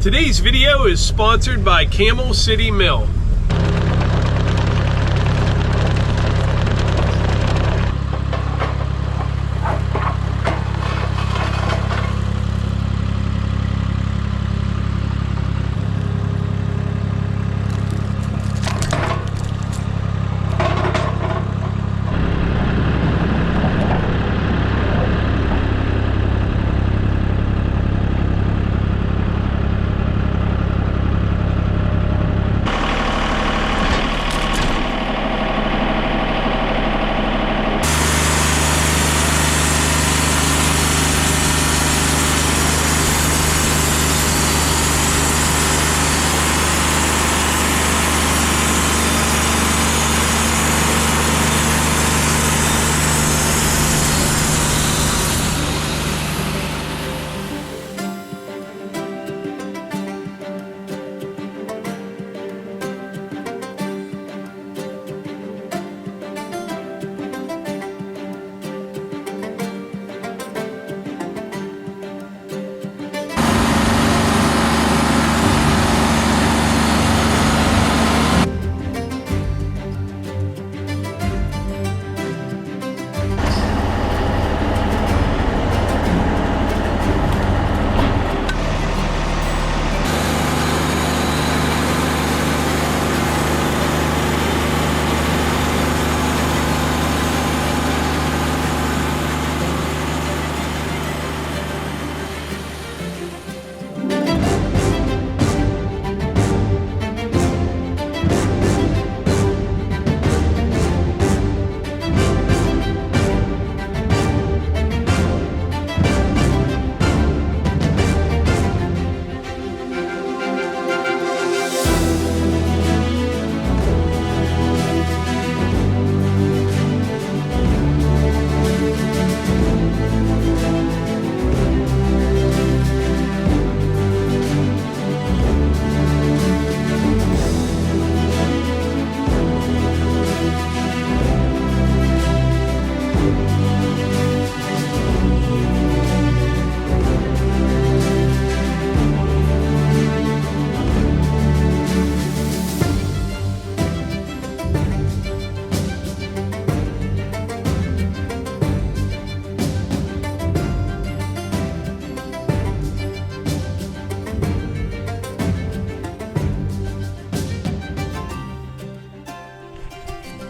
Today's video is sponsored by Camel City Mill.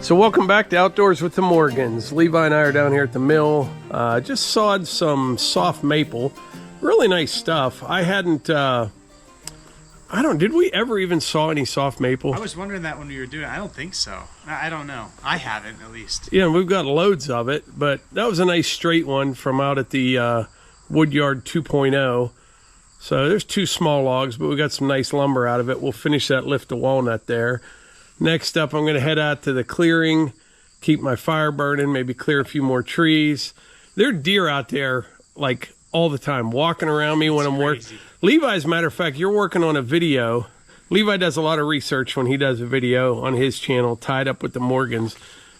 So welcome back to Outdoors with the Morgans. Levi and I are down here at the mill. Just sawed some soft maple. Really nice stuff. I hadn't, did we ever even saw any soft maple? I was wondering that when we were doing it. I don't think so. I don't know. I haven't, at least. Yeah, we've got loads of it, but that was a nice straight one from out at the Woodyard 2.0. So there's two small logs, but we got some nice lumber out of it. We'll finish that lift of walnut there. Next up, I'm going to head out to the clearing, keep my fire burning, maybe clear a few more trees. There are deer out there, like, all the time, walking around me when I'm working. Levi, as a matter of fact, you're working on a video. Levi does a lot of research when he does a video on his channel, Tied Up with the Morgans,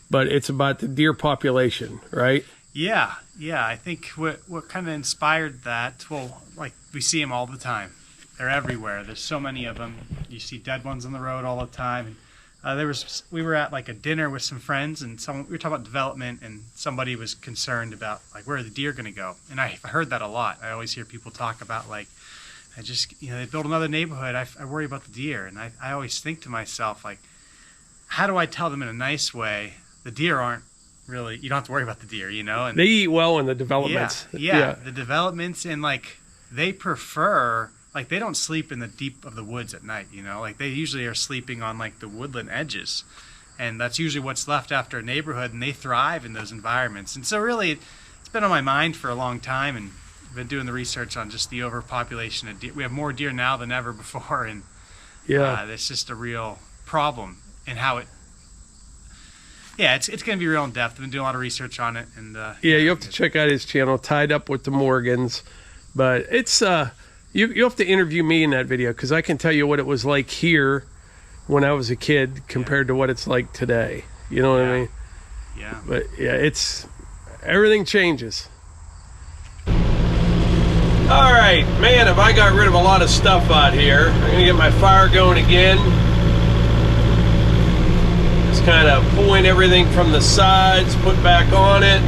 but it's about the deer population, right? Yeah. I think what kind of inspired that, well, like, we see them all the time. They're everywhere. There's so many of them. You see dead ones on the road all the time. We were at like a dinner with some friends, and we were talking about development, and somebody was concerned about like where are the deer going to go. And I heard that a lot. I always hear people talk about like, they build another neighborhood. I worry about the deer, and I always think to myself like, how do I tell them in a nice way the deer aren't really, you don't have to worry about the deer, And they eat well in the developments. Yeah. The developments, and like they prefer. Like, they don't sleep in the deep of the woods at night, Like, they usually are sleeping on, like, the woodland edges. And that's usually what's left after a neighborhood, and they thrive in those environments. And so, really, it's been on my mind for a long time, and I've been doing the research on just the overpopulation of deer. We have more deer now than ever before, and it's just a real problem in how it... Yeah, it's going to be real in depth. I've been doing a lot of research on it. And you have to check out his channel, Tied Up with the Morgans. But it's... You have to interview me in that video, because I can tell you what it was like here when I was a kid compared to what it's like today. You know what I mean? Yeah. But yeah, everything changes. All right, man, have I got rid of a lot of stuff out here. I'm gonna get my fire going again. Just kind of pulling everything from the sides, put back on it.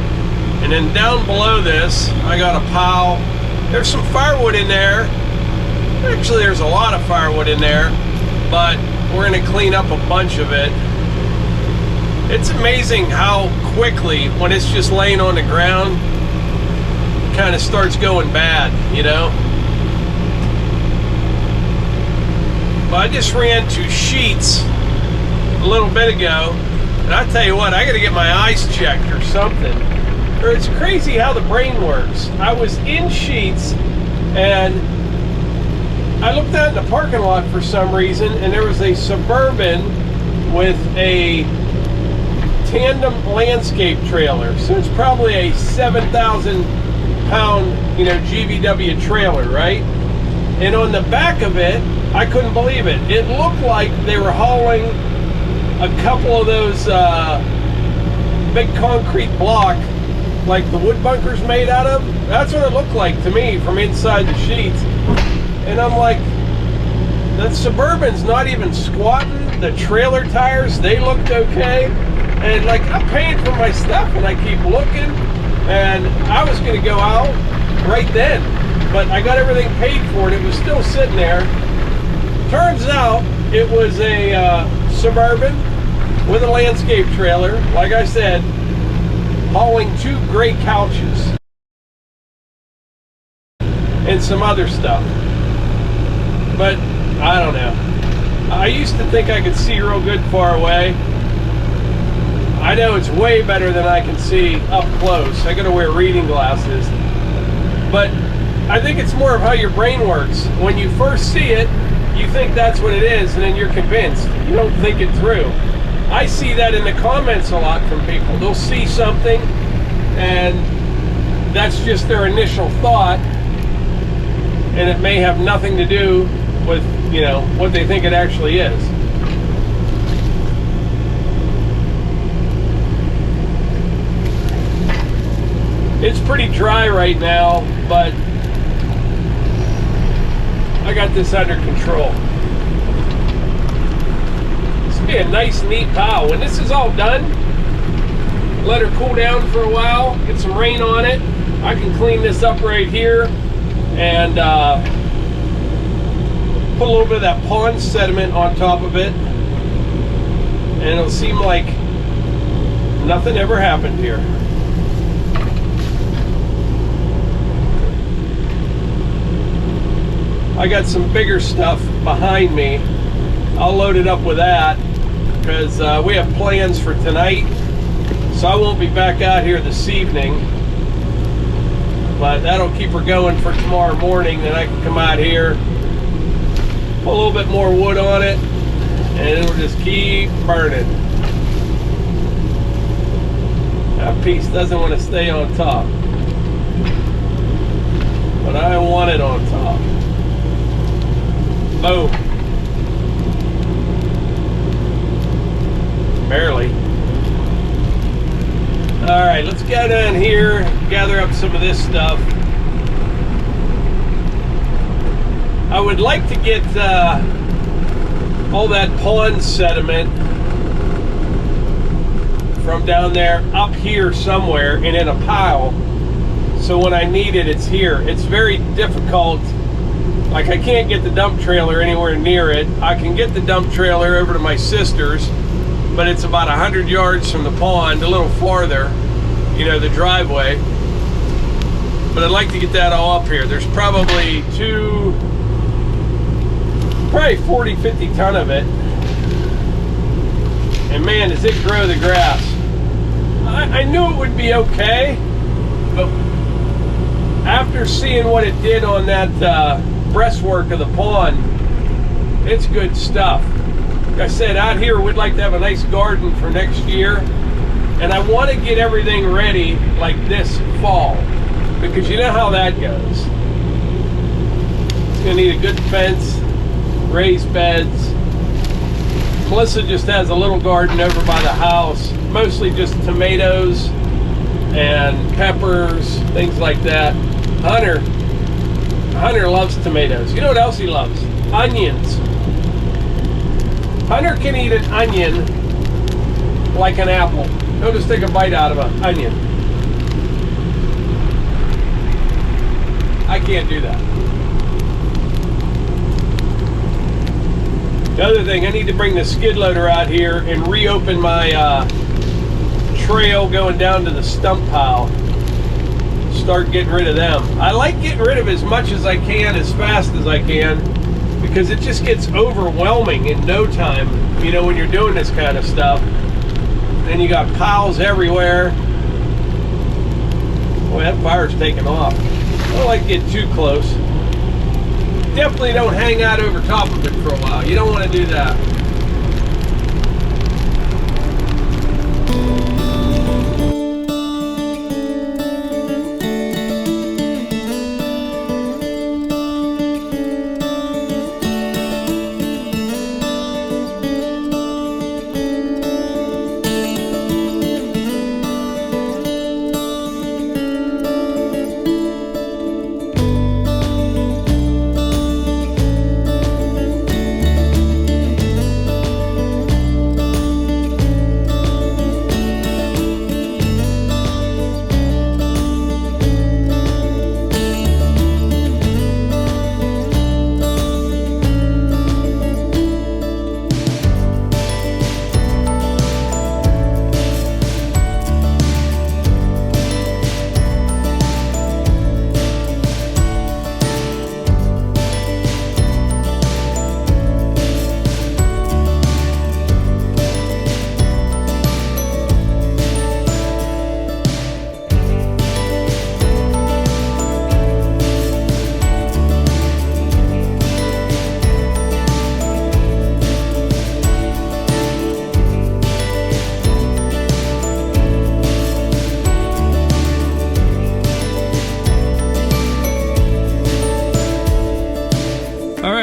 And then down below this, I got a pile. There's some firewood in there. Actually, there's a lot of firewood in there, but we're gonna clean up a bunch of it. It's amazing how quickly, when it's just laying on the ground, it kind of starts going bad, you know? But I just ran 2 sheets a little bit ago, and I tell you what, I gotta get my eyes checked or something. Or it's crazy how the brain works. I was in sheets, and I looked out in the parking lot for some reason, and there was a Suburban with a tandem landscape trailer. So it's probably a 7,000 pound, you know, GVW trailer, right? And on the back of it, I couldn't believe it. It looked like they were hauling a couple of those big concrete block, like the wood bunker's made out of. That's what it looked like to me from inside the sheets. And I'm like, that Suburban's not even squatting. The trailer tires, they looked okay. And like, I'm paying for my stuff, and I keep looking, and I was gonna go out right then, but I got everything paid for, and it was still sitting there. Turns out it was a Suburban with a landscape trailer, like I said, hauling 2 great couches and some other stuff. But I don't know. I used to think I could see real good far away. I know it's way better than I can see up close. I gotta wear reading glasses. But I think it's more of how your brain works. When you first see it, you think that's what it is, and then you're convinced. You don't think it through. I see that in the comments a lot from people. They'll see something, and that's just their initial thought, and it may have nothing to do with, you know, what they think it actually is. It's pretty dry right now, but I got this under control. This will be a nice, neat pile. When this is all done, let her cool down for a while, get some rain on it. I can clean this up right here and put a little bit of that pond sediment on top of it, and it'll seem like nothing ever happened here. I got some bigger stuff behind me. I'll load it up with that because we have plans for tonight, so I won't be back out here this evening, but that'll keep her going for tomorrow morning. Then I can come out here, put a little bit more wood on it, and it'll just keep burning. That piece doesn't want to stay on top, but I want it on top. Boom. Barely. All right, let's go down here, gather up some of this stuff. I would like to get all that pond sediment from down there up here somewhere and in a pile, so when I need it, it's here. It's very difficult. Like, I can't get the dump trailer anywhere near it. I can get the dump trailer over to my sister's, but it's about 100 yards from the pond, a little farther, you know, the driveway. But I'd like to get that all up here. There's probably 40, 50 ton of it. And man, does it grow the grass. I knew it would be okay, but after seeing what it did on that breastwork of the pond, it's good stuff. Like I said, out here we'd like to have a nice garden for next year, and I want to get everything ready like this fall, because you know how that goes. It's going to need a good fence, raised beds. Melissa just has a little garden over by the house, mostly just tomatoes and peppers, things like that. Hunter, Hunter loves tomatoes. You know what else he loves? Onions. Hunter can eat an onion like an apple. He'll just take a bite out of an onion. I can't do that. The other thing, I need to bring the skid loader out here and reopen my trail going down to the stump pile. Start getting rid of them. I like getting rid of as much as I can, as fast as I can, because it just gets overwhelming in no time, you know, when you're doing this kind of stuff. Then you got piles everywhere. Boy, that fire's taking off. I don't like to get too close. Definitely don't hang out over top of it for a while. You don't want to do that.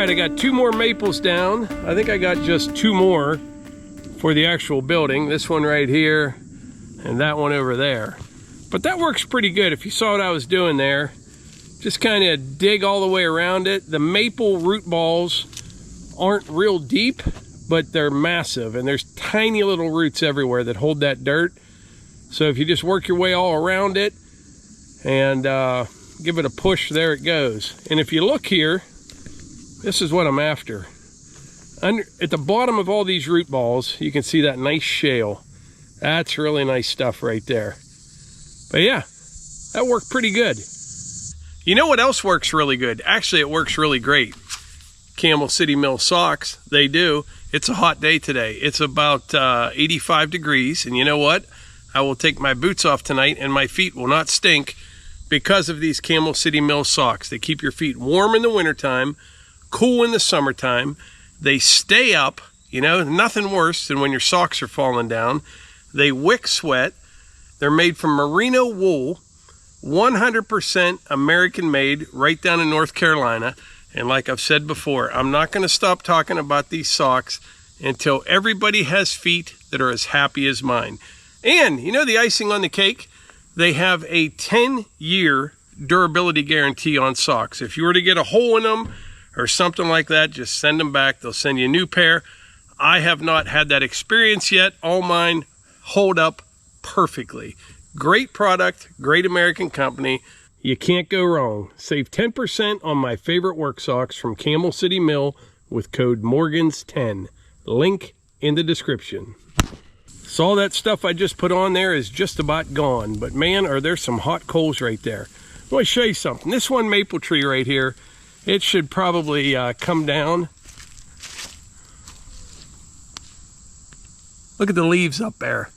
I got 2 more maples down. I think I got just 2 more for the actual building. This one right here and that one over there. But that works pretty good. If you saw what I was doing there, just kind of dig all the way around it. The maple root balls aren't real deep, but they're massive, and there's tiny little roots everywhere that hold that dirt. So if you just work your way all around it and give it a push, there it goes. And if you look here, this is what I'm after. At the bottom of all these root balls, you can see that nice shale. That's really nice stuff right there. But yeah, that worked pretty good. You know what else works really good? Actually, it works really great. Camel City Mill socks, they do. It's a hot day today. It's about 85 degrees, and you know what? I will take my boots off tonight and my feet will not stink because of these Camel City Mill socks. They keep your feet warm in the wintertime, cool in the summertime. They stay up, you know, nothing worse than when your socks are falling down. They wick sweat. They're made from merino wool, 100% American made, right down in North Carolina. And like I've said before, I'm not going to stop talking about these socks until everybody has feet that are as happy as mine. And, you know, the icing on the cake, they have a 10-year durability guarantee on socks. If you were to get a hole in them or something like that, just send them back. They'll send you a new pair. I have not had that experience yet. All mine hold up perfectly. Great product, great American company. You can't go wrong. Save 10% on my favorite work socks from Camel City Mill with code Morgans10. Link in the description. So all that stuff I just put on there is just about gone. But man, are there some hot coals right there. Let me show you something. This one maple tree right here, it should probably come down. Look at the leaves up there.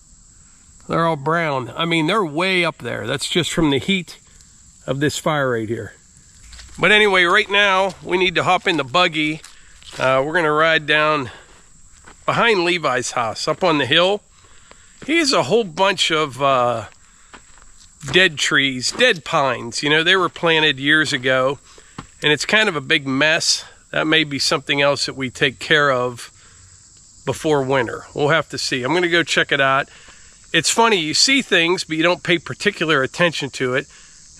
They're all brown. I mean, they're way up there. That's just from the heat of this fire right here. But anyway, right now we need to hop in the buggy. We're gonna ride down behind Levi's house up on the hill. He has a whole bunch of dead trees, dead pines. You know, they were planted years ago and it's kind of a big mess. That may be something else that we take care of before winter. We'll have to see. I'm gonna go check it out. It's funny, you see things, but you don't pay particular attention to it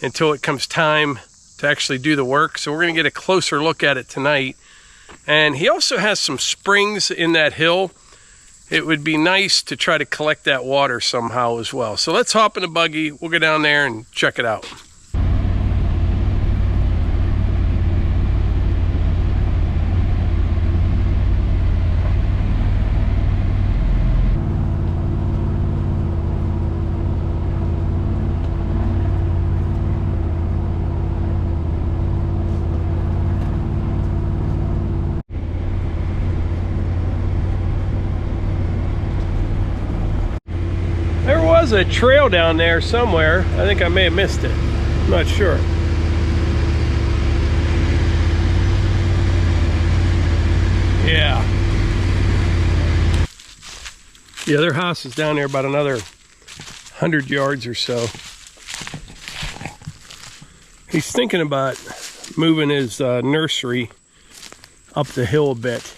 until it comes time to actually do the work. So we're going to get a closer look at it tonight. And he also has some springs in that hill. It would be nice to try to collect that water somehow as well. So let's hop in the buggy. We'll go down there and check it out. There was a trail down there somewhere. I think I may have missed it. I'm not sure. Yeah. The other house is down there about another 100 yards or so. He's thinking about moving his nursery up the hill a bit.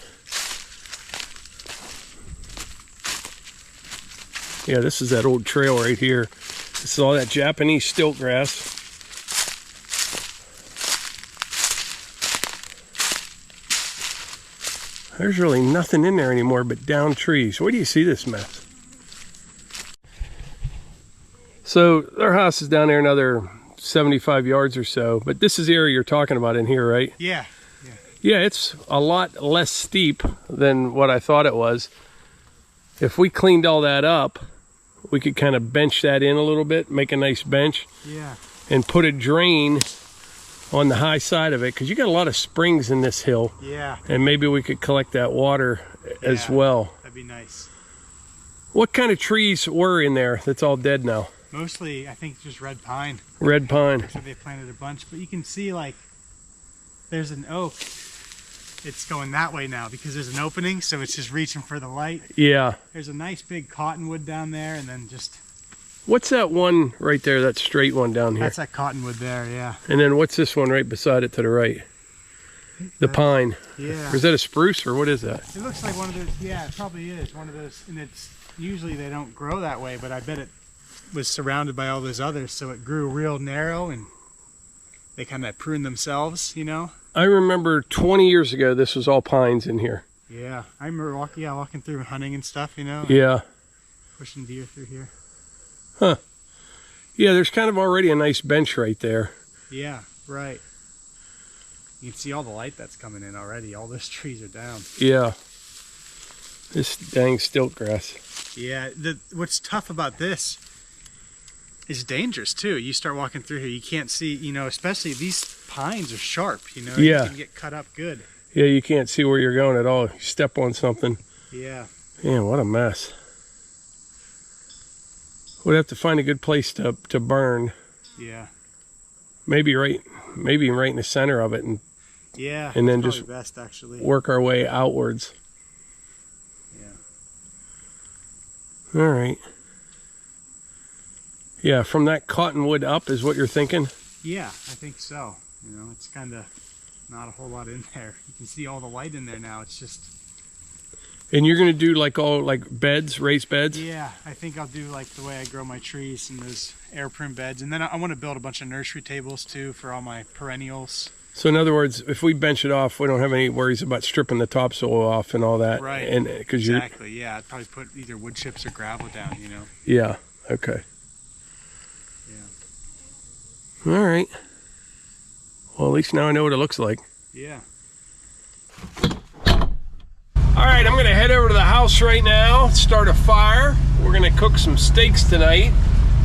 Yeah, this is that old trail right here. This is all that Japanese stilt grass. There's really nothing in there anymore but down trees. Where do you see this mess? So their house is down there another 75 yards or so, but this is the area you're talking about in here, right? Yeah. Yeah, it's a lot less steep than what I thought it was. If we cleaned all that up, we could kind of bench that in a little bit, make a nice bench. Yeah. And put a drain on the high side of it, because you got a lot of springs in this hill. Yeah. And maybe we could collect that water as well. That'd be nice. What kind of trees were in there that's all dead now? Mostly, I think, just red pine. Red pine. So they planted a bunch, but you can see, like, there's an oak. It's going that way now because there's an opening, so it's just reaching for the light. Yeah. There's a nice big cottonwood down there, and then just... What's that one right there, that straight one down here? That's that cottonwood there, yeah. And then what's this one right beside it to the right? The pine. Yeah. Or is that a spruce, or what is that? It looks like one of those, yeah, it probably is one of those, and it's, usually they don't grow that way, but I bet it was surrounded by all those others, so it grew real narrow, and they kind of pruned themselves, you know? I remember 20 years ago, this was all pines in here. Yeah, I remember walking through hunting and stuff, you know? Yeah. Pushing deer through here. Huh. Yeah, there's kind of already a nice bench right there. Yeah, right. You can see all the light that's coming in already. All those trees are down. Yeah. This dang stilt grass. Yeah, what's tough about this is dangerous too. You start walking through here, you can't see, you know, especially these pines are sharp, you know? Yeah. You can get cut up good. Yeah, you can't see where you're going at all. You step on something. Yeah. Man, what a mess. We'd have to find a good place to burn. Yeah. Maybe right in the center of it, and yeah, and then just best, actually. work our way outwards. Yeah. All right. Yeah, from that cottonwood up is what you're thinking? Yeah, I think so. You know, it's kind of not a whole lot in there. You can see all the light in there now. It's just... And you're going to do like all like beds, raised beds? Yeah, I think I'll do like the way I grow my trees in those air prune beds. And then I want to build a bunch of nursery tables too for all my perennials. So in other words, if we bench it off, we don't have any worries about stripping the topsoil off and all that. Right, and, exactly, yeah. I'd probably put either wood chips or gravel down, you know. Yeah, okay. Yeah. All right. Well, at least now I know what it looks like. Yeah. All right, I'm gonna head over to the house right now, start a fire. We're gonna cook some steaks tonight.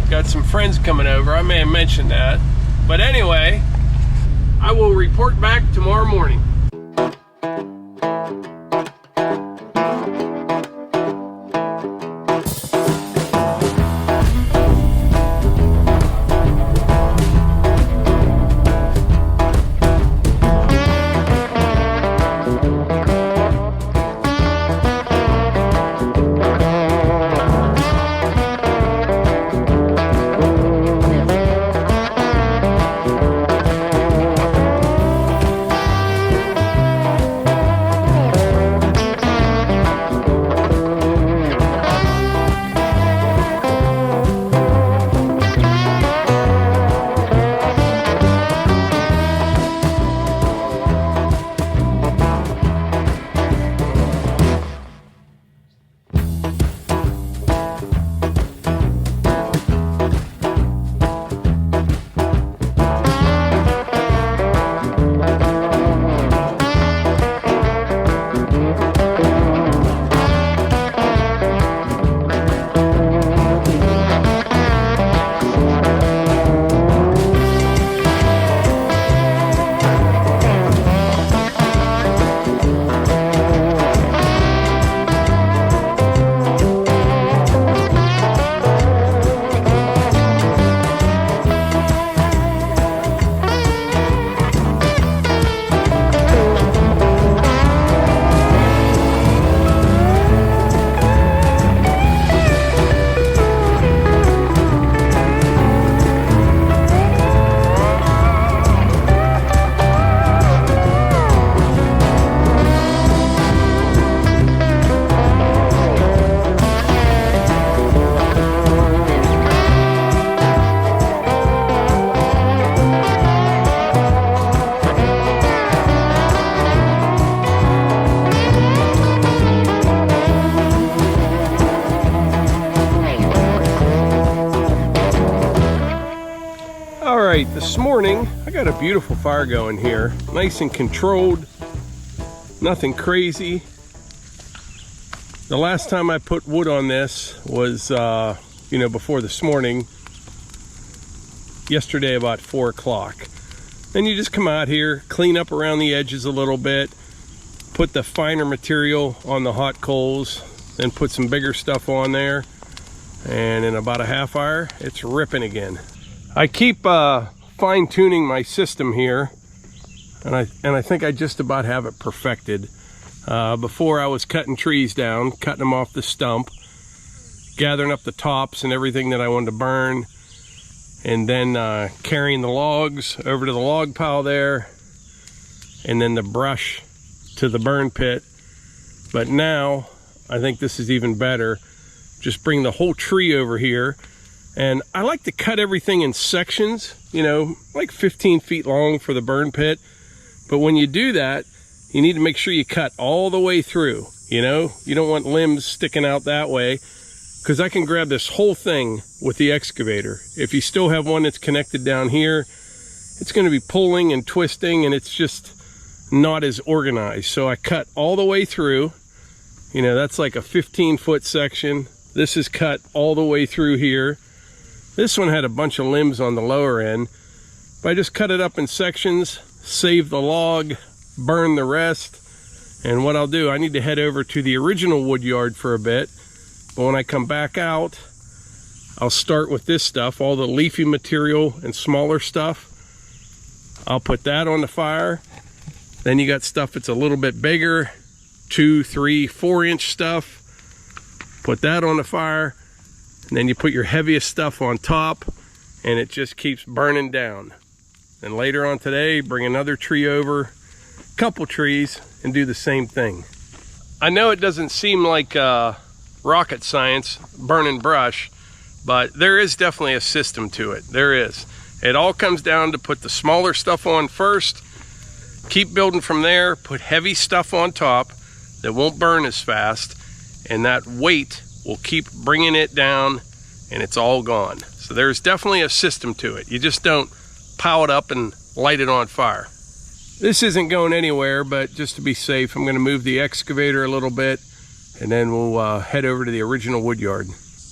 Got some friends coming over, I may have mentioned that. But anyway, I will report back tomorrow morning. right, this morning I got a beautiful fire going here, nice and controlled, nothing crazy. The last time I put wood on this was before this morning, yesterday about 4 o'clock. Then you just come out here, clean up around the edges a little bit, put the finer material on the hot coals, then put some bigger stuff on there, and in about a half hour it's ripping again. I keep fine-tuning my system here, and I think I just about have it perfected. Before I was cutting trees down, cutting them off the stump, gathering up the tops and everything that I wanted to burn, and then carrying the logs over to the log pile there, and then the brush to the burn pit. But now I think this is even better. Just bring the whole tree over here, and I like to cut everything in sections, like 15 feet long for the burn pit. But when you do that, you need to make sure you cut all the way through. You don't want limbs sticking out that way, because I can grab this whole thing with the excavator. If you still have one that's connected down here, it's going to be pulling and twisting, and it's just not as organized. So I cut all the way through. That's like a 15-foot section. This is cut all the way through here. This one had a bunch of limbs on the lower end, but I just cut it up in sections, save the log, burn the rest. And what I'll do, I need to head over to the original Woodyard for a bit, but when I come back out, I'll start with this stuff, all the leafy material and smaller stuff. I'll put that on the fire. Then you got stuff that's a little bit bigger, 2, 3, 4-inch stuff. Put that on the fire. And then you put your heaviest stuff on top, and it just keeps burning down. And later on today, bring another tree over, couple trees, and do the same thing. I know it doesn't seem like rocket science, burning brush, but there is definitely a system to it. There is. It all comes down to put the smaller stuff on first, keep building from there, put heavy stuff on top that won't burn as fast, and that weight will keep bringing it down, and it's all gone. So there's definitely a system to it. You just don't pile it up and light it on fire. This isn't going anywhere, but just to be safe, I'm going to move the excavator a little bit, and then we'll head over to the original Woodyard.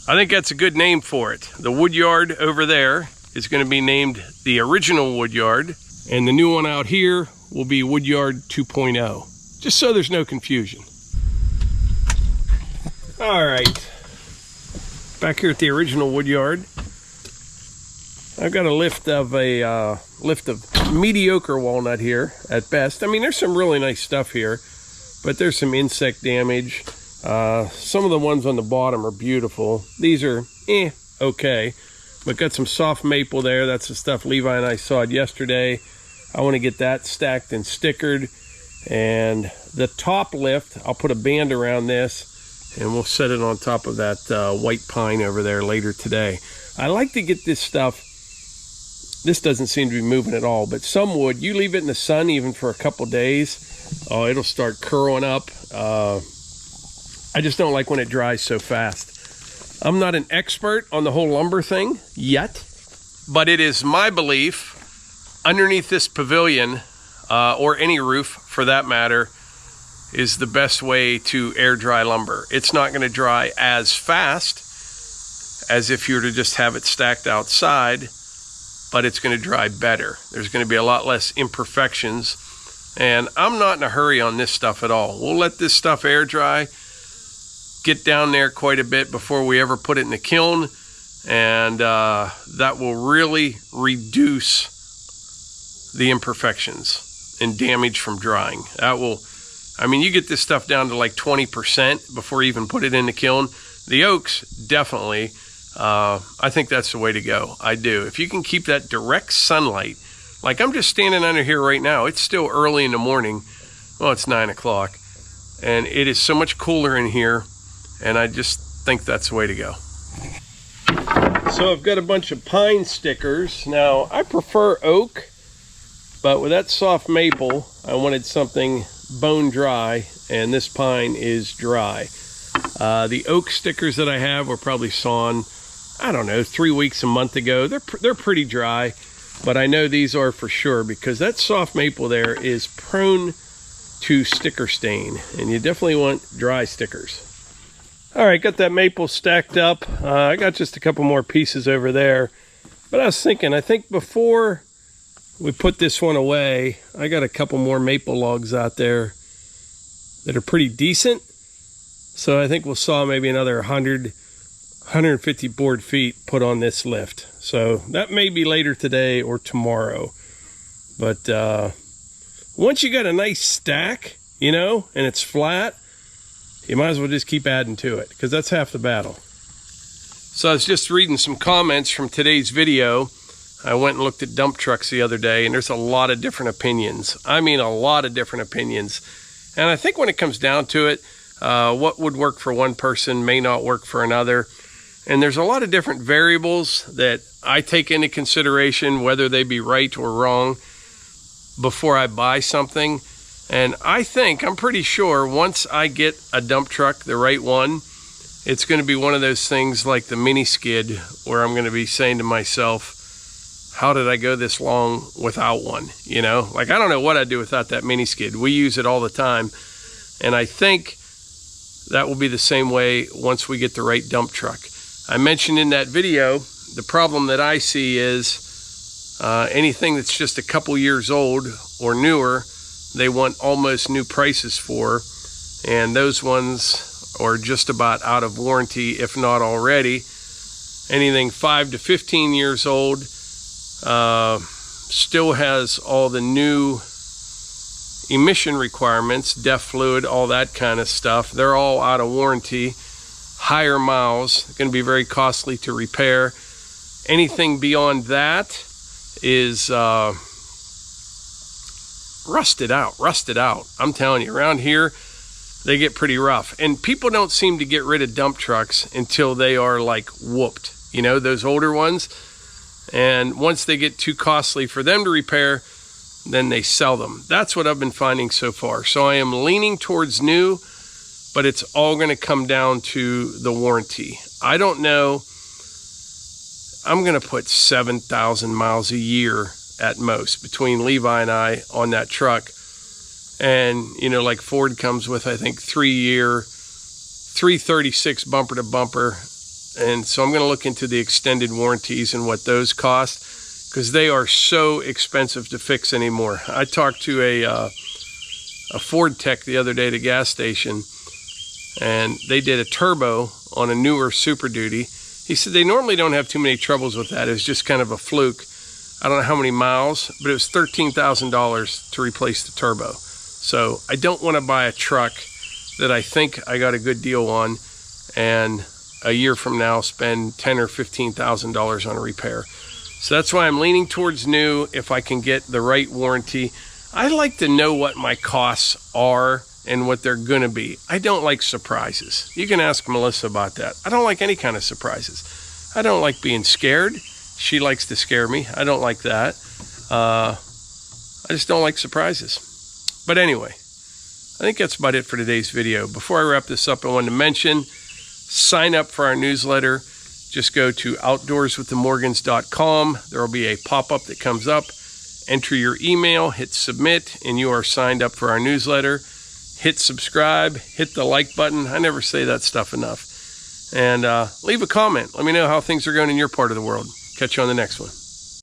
I think that's a good name for it. The Woodyard over there is going to be named the original Woodyard, and the new one out here will be Woodyard 2.0, just so there's no confusion. All right, back here at the original Woodyard, I've got a lift of mediocre walnut here at best. I mean, there's some really nice stuff here, but there's some insect damage. Some of the ones on the bottom are beautiful. These are okay, but got some soft maple there. That's the stuff Levi and I sawed yesterday. I want to get that stacked and stickered. And the top lift, I'll put a band around this, and we'll set it on top of that white pine over there later today. I like to get this stuff. This doesn't seem to be moving at all, but some wood, you leave it in the sun even for a couple days, oh, it'll start curling up. I just don't like when it dries so fast. I'm not an expert on the whole lumber thing yet, but it is my belief underneath this pavilion, or any roof for that matter, is the best way to air dry lumber. It's not going to dry as fast as if you were to just have it stacked outside, but it's going to dry better. There's going to be a lot less imperfections, and I'm not in a hurry on this stuff at all. We'll let this stuff air dry, get down there quite a bit before we ever put it in the kiln, and that will really reduce the imperfections and damage from drying. That will, I mean, you get this stuff down to like 20% before you even put it in the kiln. The oaks, definitely. I think that's the way to go. I do. If you can keep that direct sunlight, like I'm just standing under here right now. It's still early in the morning. Well, it's 9 o'clock. And it is so much cooler in here. And I just think that's the way to go. So I've got a bunch of pine stickers. Now, I prefer oak, but with that soft maple, I wanted something bone dry, and this pine is dry. The oak stickers that I have were probably sawn, I don't know, 3 weeks, a month ago. They're pretty dry. but I know these are for sure because that soft maple there is prone to sticker stain, and you definitely want dry stickers. All right, got that maple stacked up. I got just a couple more pieces over there, but I was thinking, I think before we put this one away, I got a couple more maple logs out there that are pretty decent. So I think we'll saw maybe another 100, 150 board feet put on this lift. So that may be later today or tomorrow. But once you got a nice stack, you know, and it's flat, you might as well just keep adding to it, because that's half the battle. So I was just reading some comments from today's video. I went and looked at dump trucks the other day, and there's a lot of different opinions. I mean, a lot of different opinions. And I think when it comes down to it, what would work for one person may not work for another. And there's a lot of different variables that I take into consideration, whether they be right or wrong, before I buy something. And I'm pretty sure once I get a dump truck, the right one, it's going to be one of those things like the mini skid, where I'm going to be saying to myself, how did I go this long without one? You know, like, I don't know what I'd do without that mini skid. We use it all the time. And I think that will be the same way once we get the right dump truck. I mentioned in that video, the problem that I see is anything that's just a couple years old or newer, they want almost new prices for. And those ones are just about out of warranty, if not already. Anything 5 to 15 years old, still has all the new emission requirements, DEF fluid, all that kind of stuff. They're all out of warranty. Higher miles, going to be very costly to repair. Anything beyond that is rusted out. I'm telling you, around here they get pretty rough, and people don't seem to get rid of dump trucks until they are like whooped, you know, those older ones. And once they get too costly for them to repair, then they sell them. That's what I've been finding so far. So I am leaning towards new, but it's all going to come down to the warranty. I don't know. I'm going to put 7,000 miles a year at most between Levi and I on that truck. And, you know, like Ford comes with, I think, 3-year, 336 bumper to bumper. And so I'm going to look into the extended warranties and what those cost, because they are so expensive to fix anymore. I talked to a Ford tech the other day at a gas station, and they did a turbo on a newer Super Duty. He said they normally don't have too many troubles with that. It was just kind of a fluke. I don't know how many miles, but it was $13,000 to replace the turbo. So I don't want to buy a truck that I think I got a good deal on, and a year from now spend $10,000 or $15,000 on a repair. So that's why I'm leaning towards new if I can get the right warranty. I like to know what my costs are and what they're gonna be. I don't like surprises. You can ask Melissa about that. I don't like any kind of surprises. I don't like being scared. She likes to scare me. I don't like that. I just don't like surprises. But anyway, I think that's about it for today's video. Before I wrap this up, I wanted to mention, sign up for our newsletter. Just go to outdoorswiththemorgans.com. There will be a pop-up that comes up. Enter your email, hit submit, and you are signed up for our newsletter. Hit subscribe, hit the like button. I never say that stuff enough. And leave a comment. Let me know how things are going in your part of the world. Catch you on the next one.